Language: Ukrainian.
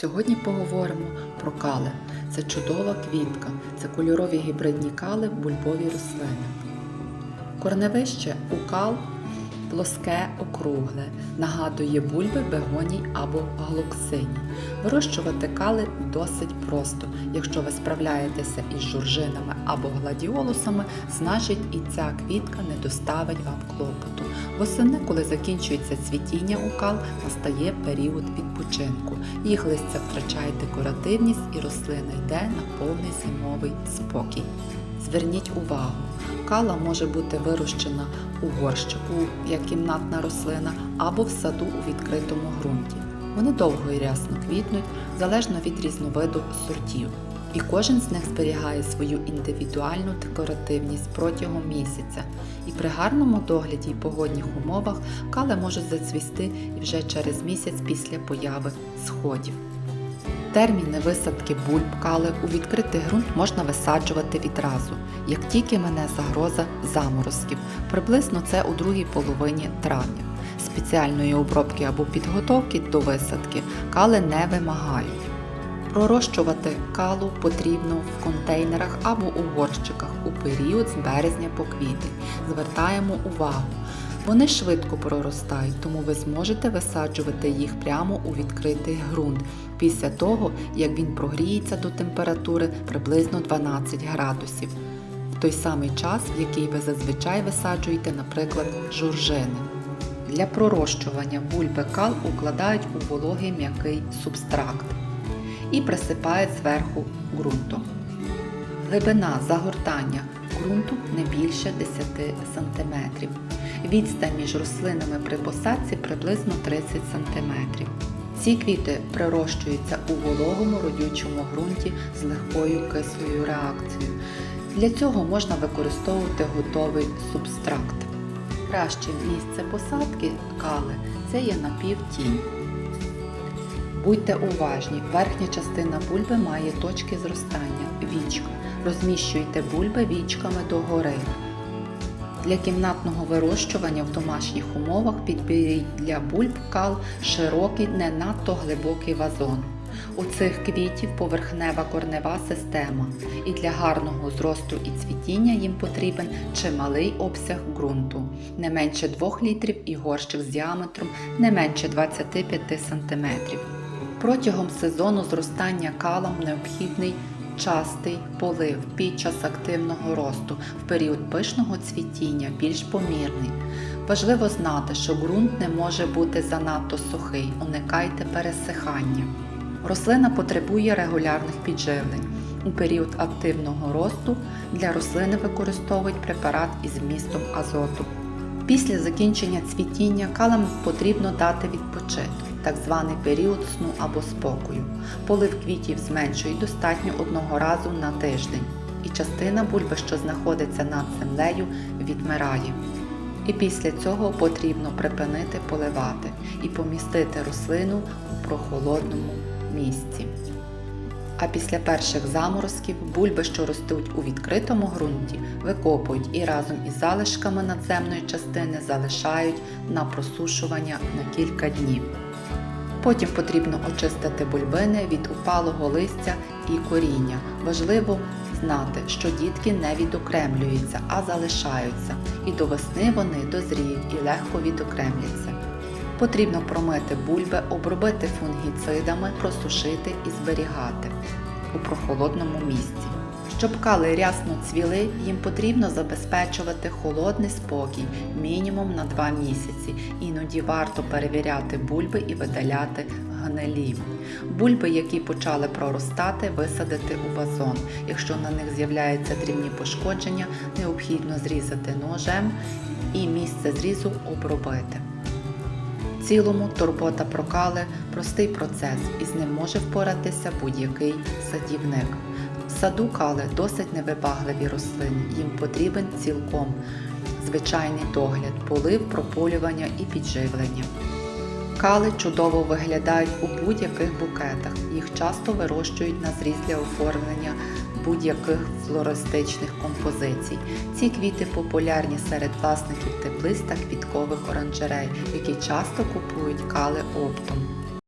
Сьогодні поговоримо про кали. Це чудова квітка, це кольорові гібридні кали бульбові рослини. Корневище у кал плоске, округле, нагадує бульби, бегоній або глоксиній. Вирощувати кали досить просто. Якщо ви справляєтеся із журжинами або гладіолусами, значить і ця квітка не доставить вам клопоту. Восени, коли закінчується цвітіння у кал, настає період відпочинку. Їх листя втрачає декоративність і рослина йде на повний зимовий спокій. Зверніть увагу, кала може бути вирощена у горщику, як кімнатна рослина, або в саду у відкритому ґрунті. Вони довго і рясно квітнуть, залежно від різновиду сортів. І кожен з них зберігає свою індивідуальну декоративність протягом місяця. І при гарному догляді і погодних умовах кали можуть зацвісти і вже через місяць після появи сходів. Терміни висадки бульб кали у відкритий ґрунт можна висаджувати відразу, як тільки мине загроза заморозків. Приблизно це у другій половині травня. Спеціальної обробки або підготовки до висадки кали не вимагають. Пророщувати калу потрібно в контейнерах або у горщиках у період з березня по квітень. Звертаємо увагу. Вони швидко проростають, тому ви зможете висаджувати їх прямо у відкритий ґрунт після того, як він прогріється до температури приблизно 12 градусів, в той самий час, в який ви зазвичай висаджуєте, наприклад, журжини. Для пророщування бульби кал укладають у вологий м'який субстракт і присипають зверху ґрунтом. Глибина загортання ґрунту не більше 10 см. Відстань між рослинами при посадці приблизно 30 см. Ці квіти прирощуються у вологому родючому ґрунті з легкою кислою реакцією. Для цього можна використовувати готовий субстракт. Краще місце посадки кали – це є напівтінь. Будьте уважні, верхня частина бульби має точки зростання – вічка. Розміщуйте бульби вічками догори. Для кімнатного вирощування в домашніх умовах підберіть для бульб кал широкий, не надто глибокий вазон. У цих квітів поверхнева корнева система, і для гарного зросту і цвітіння їм потрібен чималий обсяг ґрунту, не менше 2 літрів і горщик з діаметром не менше 25 см. Протягом сезону зростання калам необхідний частий полив під час активного росту, в період пишного цвітіння більш помірний. Важливо знати, що ґрунт не може бути занадто сухий, уникайте пересихання. Рослина потребує регулярних підживлень. У період активного росту для рослини використовують препарат із вмістом азоту. Після закінчення цвітіння калам потрібно дати відпочити, так званий період сну або спокою. Полив квітів зменшують достатньо одного разу на тиждень, і частина бульби, що знаходиться над землею, відмирає. І після цього потрібно припинити поливати і помістити рослину у прохолодному місці. А після перших заморозків бульби, що ростуть у відкритому ґрунті, викопують і разом із залишками надземної частини залишають на просушування на кілька днів. Потім потрібно очистити бульбини від упалого листя і коріння. Важливо знати, що дітки не відокремлюються, а залишаються. І до весни вони дозріють і легко відокремляться. Потрібно промити бульби, обробити фунгіцидами, просушити і зберігати у прохолодному місці. Щоб кали рясно цвіли, їм потрібно забезпечувати холодний спокій мінімум на 2 місяці. Іноді варто перевіряти бульби і видаляти гнилі. Бульби, які почали проростати, висадити у вазон. Якщо на них з'являються дрібні пошкодження, необхідно зрізати ножем і місце зрізу обробити. В цілому турбота про кали – простий процес, і з ним може впоратися будь-який садівник. В саду кали досить невибагливі рослини, їм потрібен цілком звичайний догляд, полив, прополювання і підживлення. Кали чудово виглядають у будь-яких букетах, їх часто вирощують на зріз для оформлення будь-яких флористичних композицій. Ці квіти популярні серед власників теплиць та квіткових оранжерей, які часто купують кали оптом.